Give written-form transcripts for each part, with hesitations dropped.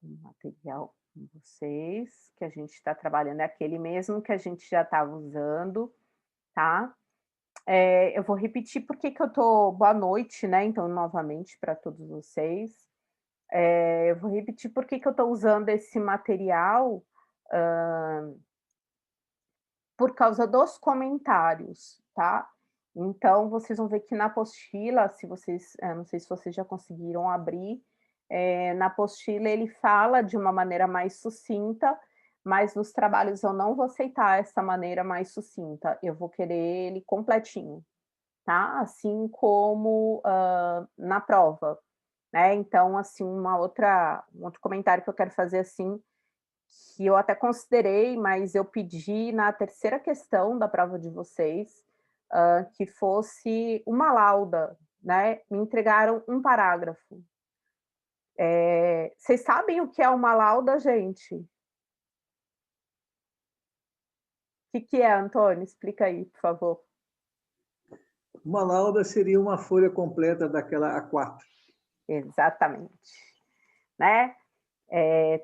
o material com vocês, que a gente está trabalhando é aquele mesmo que a gente já estava usando, tá. Eu vou repetir por que que eu tô boa noite, né, então novamente para todos vocês. Eu vou repetir por que que eu estou usando esse material, por causa dos comentários, tá. Então vocês vão ver que na apostila, se vocês não sei se vocês já conseguiram abrir, na apostila ele fala de uma maneira mais sucinta, mas nos trabalhos eu não vou aceitar essa maneira mais sucinta, eu vou querer ele completinho, tá. Assim como, na prova, né. Então, assim, um outro comentário que eu quero fazer, assim, que eu até considerei, mas eu pedi na terceira questão da prova de vocês, que fosse uma lauda, né, me entregaram um parágrafo. Vocês sabem o que é uma lauda, gente? O que é, Antônio? Explica aí, por favor. Uma lauda seria uma folha completa daquela A4. Exatamente, né.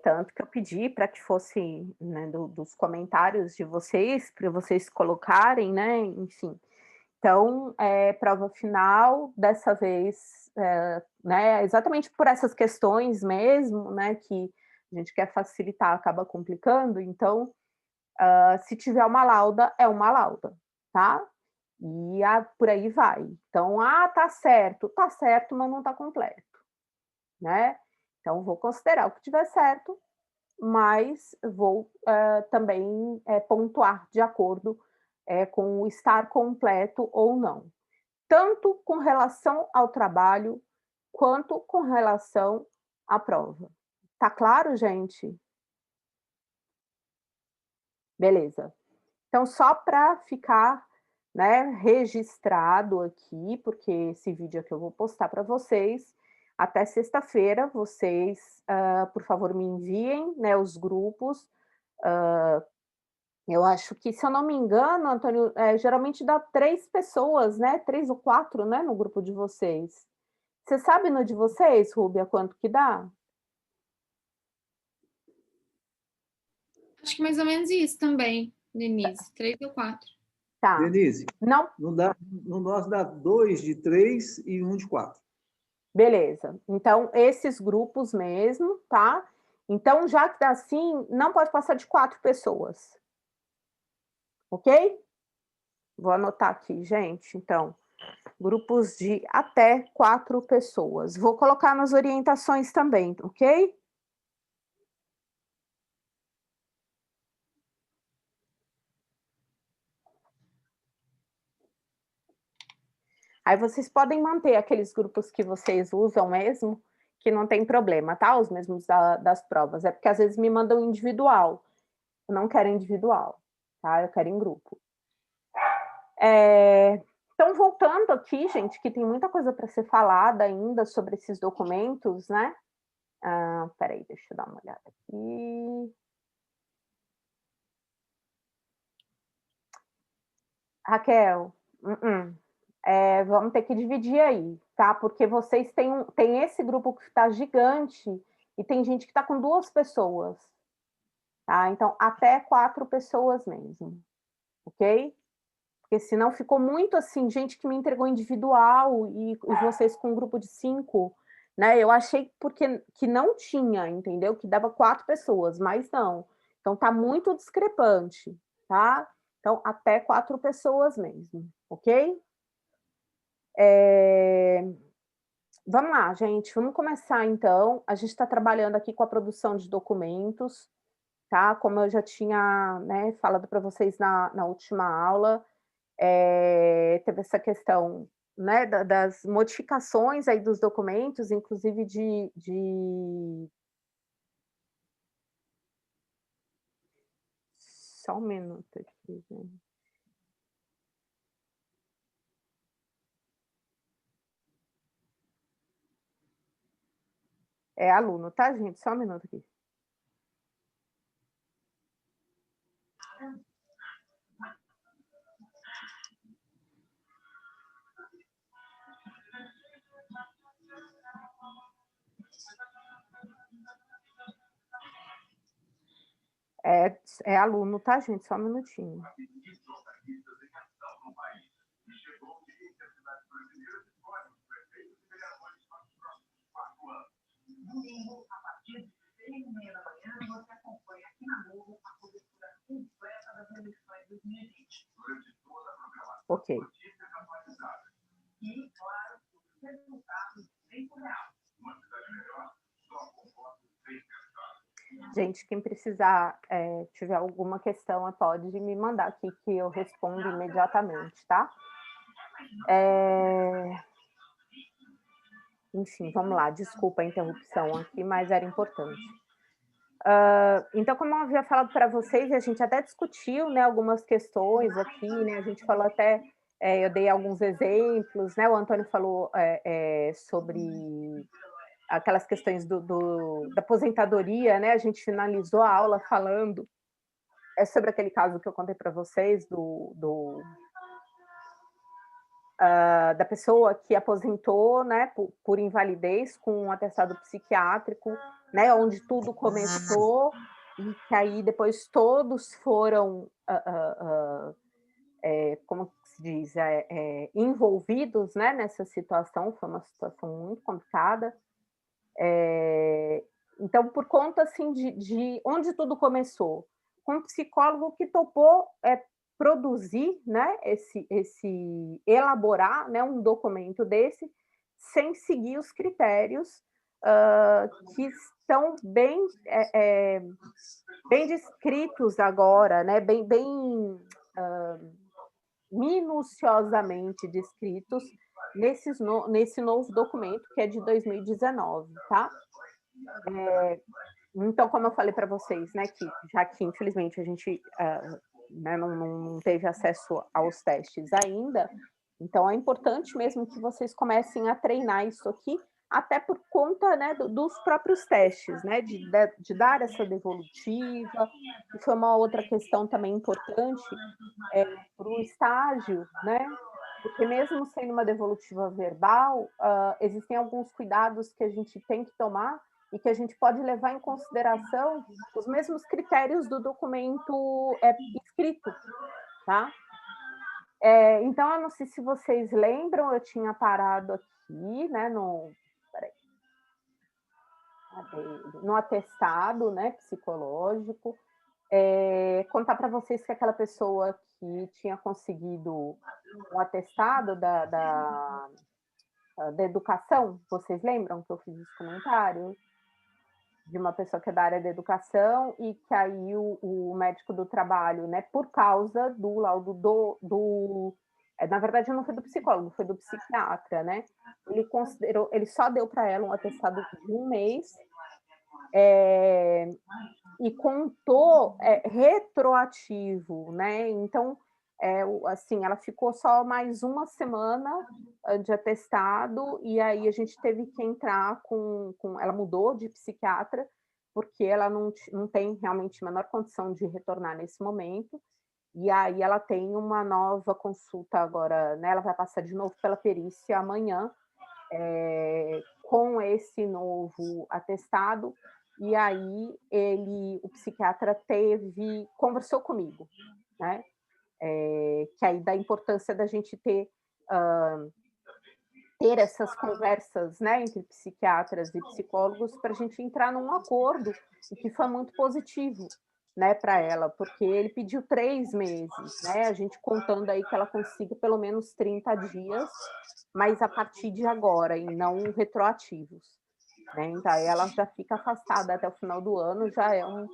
Tanto que eu pedi para que fosse, né, dos comentários de vocês, para vocês colocarem, né, enfim. Então, prova final, dessa vez, né, exatamente por essas questões mesmo, né, que a gente quer facilitar, acaba complicando, então, se tiver uma lauda, é uma lauda, tá? E por aí vai. Então, tá certo, mas não tá completo, né? Então, vou considerar o que tiver certo, mas vou também pontuar de acordo com o estar completo ou não, tanto com relação ao trabalho, quanto com relação à prova. Tá claro, gente? Beleza. Então, só para ficar, né, registrado aqui, porque esse vídeo aqui eu vou postar para vocês, até sexta-feira vocês, por favor, me enviem, né, os grupos. Eu acho que, se eu não me engano, Antônio, geralmente dá 3 pessoas, né, 3 ou 4, né, no grupo de vocês. Você sabe no de vocês, Rúbia, quanto que dá? Acho que mais ou menos isso também, Denise, 3 ou 4. Tá. Denise, Não, no nosso dá 2 de 3 e 1 de 4. beleza. Então, esses grupos mesmo, tá? Então, já que dá assim, não pode passar de 4 pessoas. Ok? Vou anotar aqui, gente. Então, grupos de até 4 pessoas. Vou colocar nas orientações também, ok? Aí vocês podem manter aqueles grupos que vocês usam mesmo, que não tem problema, tá? Os mesmos das provas. É porque às vezes me mandam individual. Eu não quero individual, tá? Eu quero em grupo. Então, voltando aqui, gente, que tem muita coisa para ser falada ainda sobre esses documentos, né? Peraí, deixa eu dar uma olhada aqui. Raquel, vamos ter que dividir aí, tá? Porque vocês têm esse grupo que está gigante e tem gente que está com 2 pessoas, tá? Então, até 4 pessoas mesmo, ok? Porque senão ficou muito assim, gente que me entregou individual e vocês com um grupo de 5, né? Eu achei que não tinha, entendeu? Que dava 4 pessoas, mas não. Então tá muito discrepante, tá? Então, até 4 pessoas mesmo, ok? Vamos lá, gente, vamos começar então. A gente está trabalhando aqui com a produção de documentos, tá? Como eu já tinha, né, falado para vocês na última aula, teve essa questão, né, das modificações aí dos documentos, inclusive Só um minuto aqui, gente. É aluno, tá, gente? Só um minuto aqui. É aluno, tá, gente? Só um minutinho. Domingo, a partir de 6h30 da manhã, você acompanha aqui na Globo a cobertura completa das eleições 2020. Ok. E, claro, os resultados em tempo real. Gente, quem precisar, tiver alguma questão, pode me mandar aqui que eu respondo imediatamente, tá? Enfim, vamos lá, desculpa a interrupção aqui, mas era importante. Então, como eu havia falado para vocês, a gente até discutiu, né, algumas questões aqui, né, a gente falou até, eu dei alguns exemplos, né, o Antônio falou sobre aquelas questões da aposentadoria, né, a gente finalizou a aula falando sobre aquele caso que eu contei para vocês, da pessoa que aposentou, né, por invalidez com um atestado psiquiátrico, né, onde tudo começou e que aí depois todos foram, como se diz, envolvidos, né, nessa situação. Foi uma situação muito complicada. Então, por conta assim de onde tudo começou, com um psicólogo que topou produzir, né, elaborar, né, um documento desse, sem seguir os critérios que estão bem descritos agora, né, bem minuciosamente descritos nesse novo documento que é de 2019, tá? Então, como eu falei para vocês, né, que já que infelizmente a gente né, não teve acesso aos testes ainda, então é importante mesmo que vocês comecem a treinar isso aqui, até por conta, né, dos próprios testes, né, de dar essa devolutiva, que foi uma outra questão também importante para o estágio, né, porque mesmo sendo uma devolutiva verbal, existem alguns cuidados que a gente tem que tomar e que a gente pode levar em consideração os mesmos critérios do documento escrito, tá? Então, eu não sei se vocês lembram, eu tinha parado aqui, né, no atestado, né, psicológico, contar para vocês que aquela pessoa que tinha conseguido um atestado da educação, vocês lembram que eu fiz esse comentário? De uma pessoa que é da área da educação e que aí o médico do trabalho, né, por causa do laudo na verdade não foi do psicólogo, foi do psiquiatra, né, ele só deu para ela um atestado de 1 mês, e contou retroativo, né, então, assim, ela ficou só mais 1 semana de atestado, e aí a gente teve que entrar ela mudou de psiquiatra, porque ela não tem realmente a menor condição de retornar nesse momento, e aí ela tem uma nova consulta agora, né, ela vai passar de novo pela perícia amanhã, com esse novo atestado, e aí o psiquiatra conversou comigo, né, que aí da importância da gente ter essas conversas, né, entre psiquiatras e psicólogos para a gente entrar num acordo, e que foi muito positivo, né, para ela, porque ele pediu 3 meses, né, a gente contando aí que ela consiga pelo menos 30 dias, mas a partir de agora, e não retroativos, né, então aí ela já fica afastada até o final do ano, já é um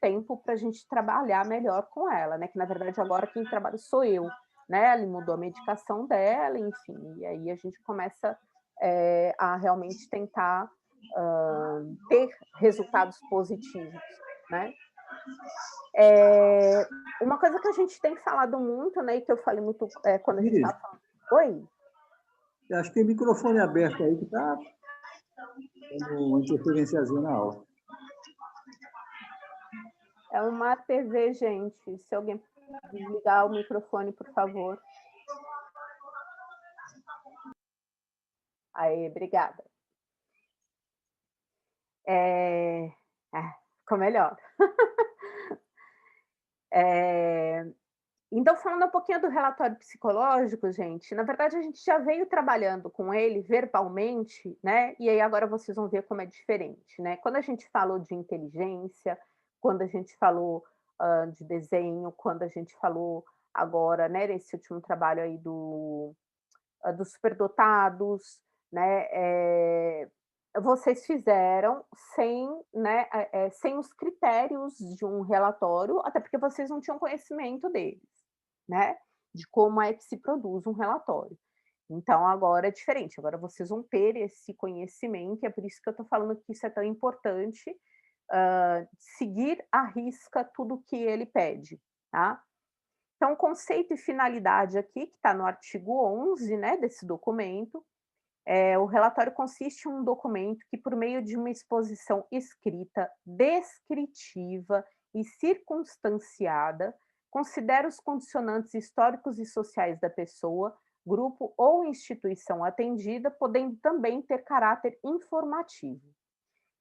tempo para a gente trabalhar melhor com ela, né, que na verdade agora quem trabalha sou eu, né, ele mudou a medicação dela, enfim, e aí a gente começa a realmente tentar ter resultados positivos, né. Uma coisa que a gente tem falado muito, né, e que eu falei muito quando a gente estava falando... Oi? Eu acho que tem microfone aberto aí que está tendo uma interferenciazinha na aula. É uma TV, gente. Se alguém desligar o microfone, por favor. Aí, obrigada. Ficou melhor. Então, falando um pouquinho do relatório psicológico, gente, na verdade a gente já veio trabalhando com ele verbalmente, né? E aí agora vocês vão ver como é diferente, né? Quando a gente falou de inteligência, quando a gente falou de desenho, quando a gente falou agora, né, nesse último trabalho aí dos superdotados, né? Vocês fizeram sem, né, sem os critérios de um relatório, até porque vocês não tinham conhecimento deles, né? De como é que se produz um relatório. Então, agora é diferente, agora vocês vão ter esse conhecimento, e é por isso que eu estou falando que isso é tão importante, seguir à risca tudo que ele pede, tá? Então, conceito e finalidade aqui, que está no artigo 11, né, desse documento, o relatório consiste em um documento que, por meio de uma exposição escrita, descritiva e circunstanciada, considera os condicionantes históricos e sociais da pessoa, grupo ou instituição atendida, podendo também ter caráter informativo.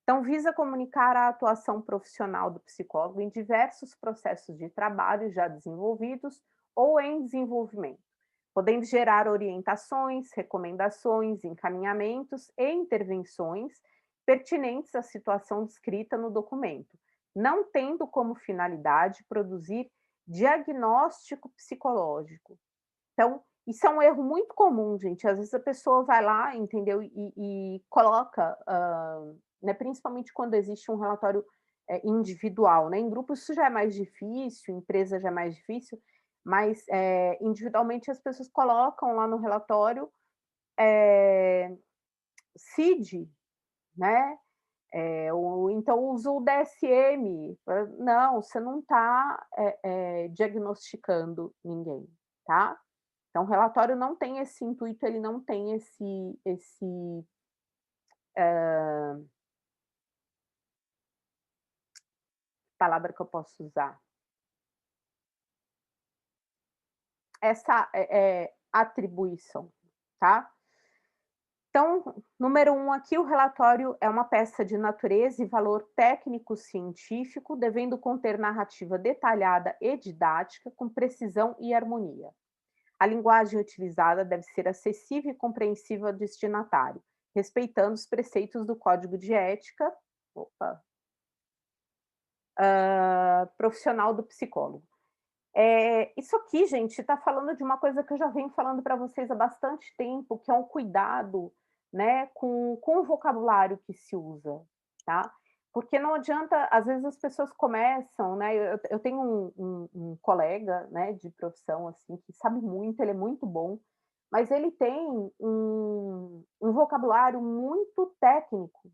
Então, visa comunicar a atuação profissional do psicólogo em diversos processos de trabalho já desenvolvidos ou em desenvolvimento, podendo gerar orientações, recomendações, encaminhamentos e intervenções pertinentes à situação descrita no documento, não tendo como finalidade produzir diagnóstico psicológico. Então, isso é um erro muito comum, gente. Às vezes a pessoa vai lá, entendeu? E coloca, né, principalmente quando existe um relatório individual, né? Em grupo isso já é mais difícil, em empresa já é mais difícil, mas individualmente as pessoas colocam lá no relatório CID, né? Ou então usa o DSM. Não, você não está diagnosticando ninguém, tá? Então, o relatório não tem esse intuito, ele não tem esse palavra que eu posso usar, essa atribuição, tá? Então, número 1 aqui, o relatório é uma peça de natureza e valor técnico-científico, devendo conter narrativa detalhada e didática, com precisão e harmonia. A linguagem utilizada deve ser acessível e compreensível ao destinatário, respeitando os preceitos do Código de Ética profissional do psicólogo. Isso aqui, gente, está falando de uma coisa que eu já venho falando para vocês há bastante tempo, que é um cuidado, né, com o vocabulário que se usa, tá? Porque não adianta, às vezes as pessoas começam, né? Eu tenho um colega, né, de profissão assim que sabe muito, ele é muito bom, mas ele tem um vocabulário muito técnico,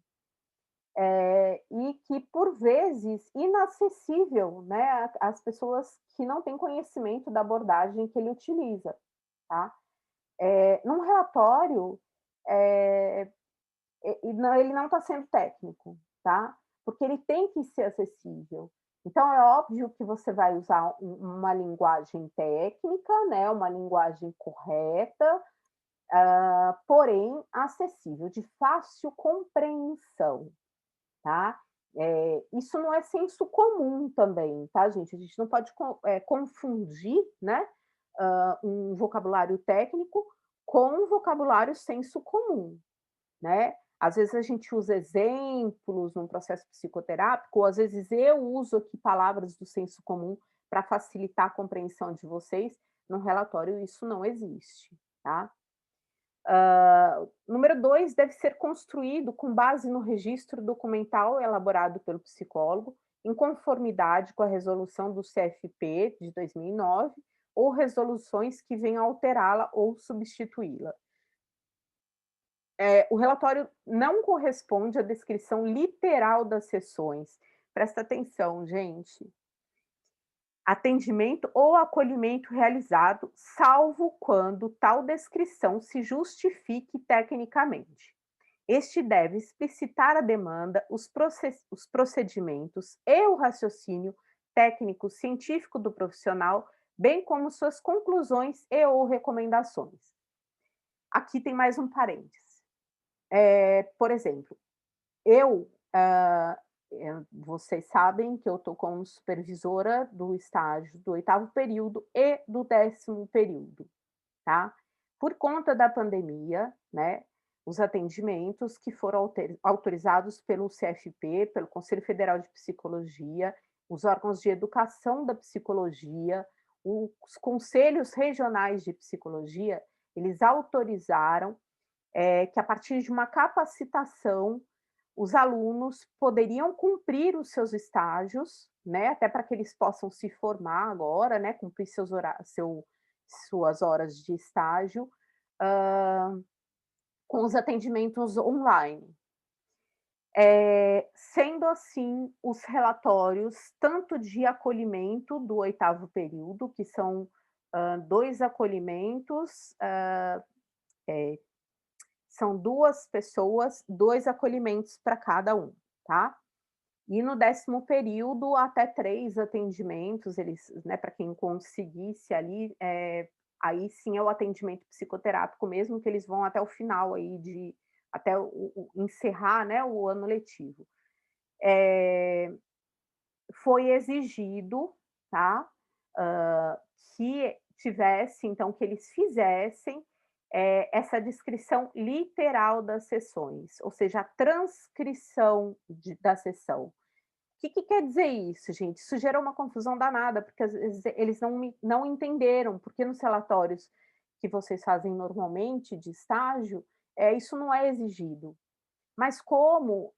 e que, por vezes, inacessível, né, às pessoas que não têm conhecimento da abordagem que ele utiliza, tá? Num relatório, ele não está sendo técnico, tá? Porque ele tem que ser acessível. Então, é óbvio que você vai usar uma linguagem técnica, né, uma linguagem correta, porém acessível, de fácil compreensão, tá? Isso não é senso comum também, tá, gente? A gente não pode confundir, né, um vocabulário técnico com um vocabulário senso comum, né? Às vezes a gente usa exemplos num processo psicoterápico, ou às vezes eu uso aqui palavras do senso comum para facilitar a compreensão de vocês. No relatório isso não existe, tá? Número 2, deve ser construído com base no registro documental elaborado pelo psicólogo, em conformidade com a resolução do CFP de 2009, ou resoluções que venham alterá-la ou substituí-la. O relatório não corresponde à descrição literal das sessões. Presta atenção, gente. Atendimento ou acolhimento realizado, salvo quando tal descrição se justifique tecnicamente. Este deve explicitar a demanda, os procedimentos e o raciocínio técnico-científico do profissional, bem como suas conclusões e ou recomendações. Aqui tem mais um parêntese. Por exemplo, eu vocês sabem que eu estou como supervisora do estágio do 8º período e do 10º período, tá? Por conta da pandemia, né, os atendimentos que foram autorizados pelo CFP, pelo Conselho Federal de Psicologia, os órgãos de educação da psicologia, os conselhos regionais de psicologia, eles autorizaram que a partir de uma capacitação, os alunos poderiam cumprir os seus estágios, né, até para que eles possam se formar agora, né, cumprir suas horas de estágio, com os atendimentos online. Sendo assim, os relatórios, tanto de acolhimento do 8º período, que são 2 acolhimentos, são 2 pessoas, 2 acolhimentos para cada um, tá? E no 10º período, até 3 atendimentos, eles, né, para quem conseguisse ali, aí sim é o atendimento psicoterápico mesmo, que eles vão até o final aí até encerrar, né, o ano letivo. Foi exigido, tá, que tivesse, então, que eles fizessem essa descrição literal das sessões, ou seja, a transcrição da sessão. O que quer dizer isso, gente? Isso gerou uma confusão danada, porque às vezes eles não entenderam, porque nos relatórios que vocês fazem normalmente de estágio, isso não é exigido. Mas como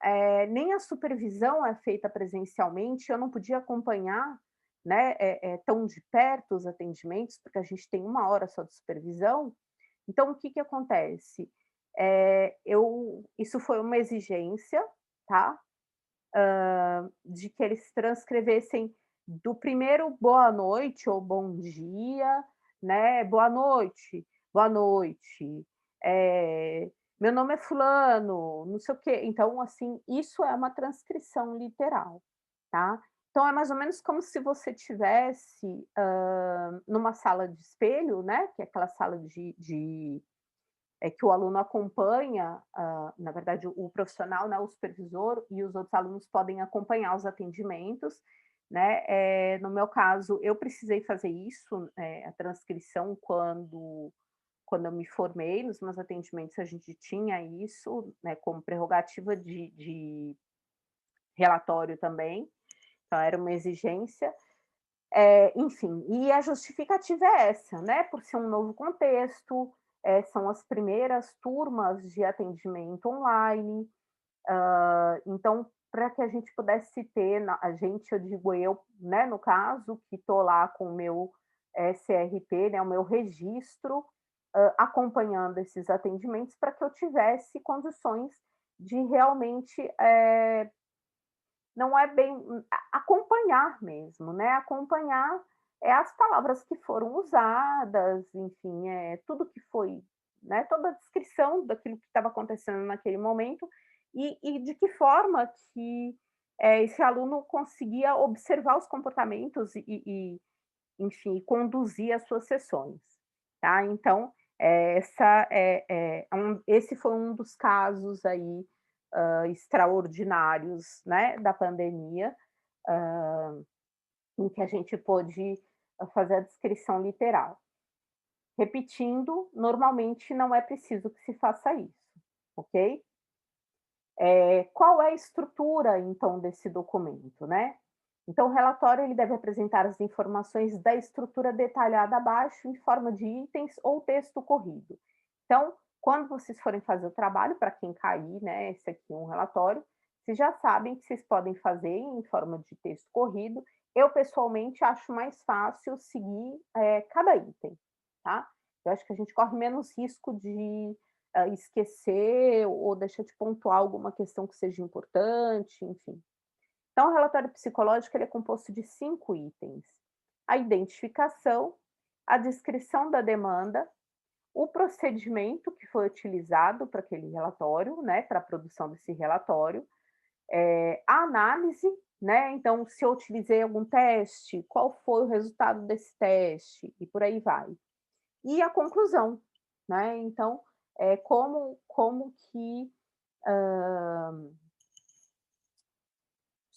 nem a supervisão é feita presencialmente, eu não podia acompanhar, né, tão de perto os atendimentos, porque a gente tem 1 hora só de supervisão. Então, o que acontece? Isso foi uma exigência, tá? De que eles transcrevessem do primeiro boa noite ou bom dia, né? Boa noite, meu nome é fulano, não sei o quê. Então, assim, isso é uma transcrição literal, tá? Então, é mais ou menos como se você tivesse numa sala de espelho, né? Que é aquela sala que o aluno acompanha, na verdade, o profissional, né, o supervisor e os outros alunos podem acompanhar os atendimentos, né? No meu caso, eu precisei fazer isso, a transcrição, quando eu me formei. Nos meus atendimentos a gente tinha isso, né, como prerrogativa de relatório também, então era uma exigência. Enfim, e a justificativa é essa, né, por ser um novo contexto, são as primeiras turmas de atendimento online, então, para que a gente pudesse ter, a gente, eu digo eu, né, no caso, que estou lá com o meu CRP, né, o meu registro, acompanhando esses atendimentos, para que eu tivesse condições de realmente, não é bem acompanhar mesmo, né, acompanhar as palavras que foram usadas, enfim, tudo que foi, né, toda a descrição daquilo que estava acontecendo naquele momento, e de que forma que esse aluno conseguia observar os comportamentos enfim, conduzir as suas sessões, tá? Então, esse foi um dos casos aí extraordinários, né, da pandemia, em que a gente pôde fazer a descrição literal. Repetindo, normalmente não é preciso que se faça isso, ok? Qual é a estrutura, então, desse documento, né? Então, o relatório ele deve apresentar as informações da estrutura detalhada abaixo em forma de itens ou texto corrido. Então, quando vocês forem fazer o trabalho, para quem cair, né, esse aqui é um relatório, vocês já sabem que vocês podem fazer em forma de texto corrido. Eu, pessoalmente, acho mais fácil seguir cada item, tá? Eu acho que a gente corre menos risco de esquecer ou deixar de pontuar alguma questão que seja importante, enfim. Então, o relatório psicológico ele é composto de 5 itens: a identificação, a descrição da demanda, o procedimento que foi utilizado para aquele relatório, né, para a produção desse relatório, a análise, né, então se eu utilizei algum teste, qual foi o resultado desse teste, e por aí vai. E a conclusão, né, então, como que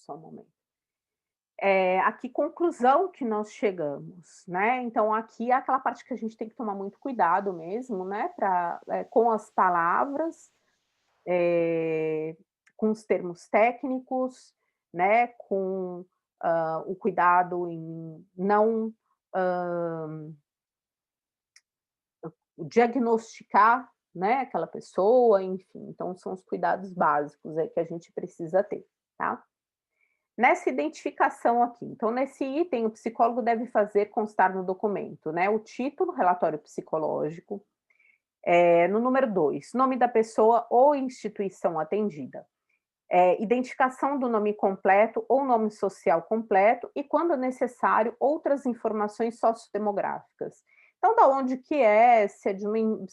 Só um momento. Aqui, conclusão que nós chegamos, né? Então, aqui é aquela parte que a gente tem que tomar muito cuidado mesmo, né? Com as palavras, com os termos técnicos, né? Com o cuidado em não diagnosticar, né, aquela pessoa, enfim. Então, são os cuidados básicos aí que a gente precisa ter, tá? Nessa identificação aqui, então nesse item o psicólogo deve fazer constar no documento, né, o título, relatório psicológico, no número 2, nome da pessoa ou instituição atendida, identificação do nome completo ou nome social completo e, quando necessário, outras informações sociodemográficas. Então, da onde que se é de uma...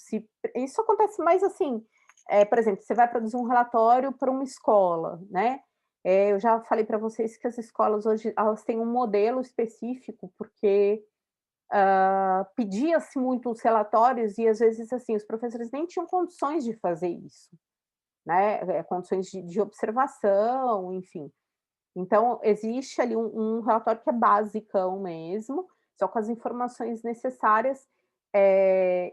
isso acontece mais assim, por exemplo, você vai produzir um relatório para uma escola, né? Eu já falei para vocês que as escolas hoje elas têm um modelo específico, porque pedia-se muito os relatórios e, às vezes, assim, os professores nem tinham condições de fazer isso, né? Condições de observação, enfim. Então, existe ali um relatório que é basicão mesmo, só com as informações necessárias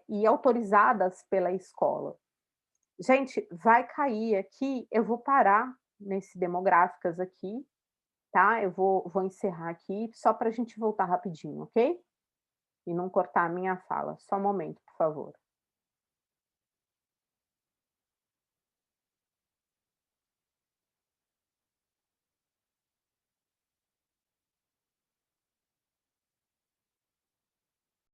e autorizadas pela escola. Gente, vai cair aqui, eu vou parar nesse demográficas aqui, tá? Eu vou encerrar aqui, só para a gente voltar rapidinho, ok? E não cortar a minha fala. Só um momento, por favor.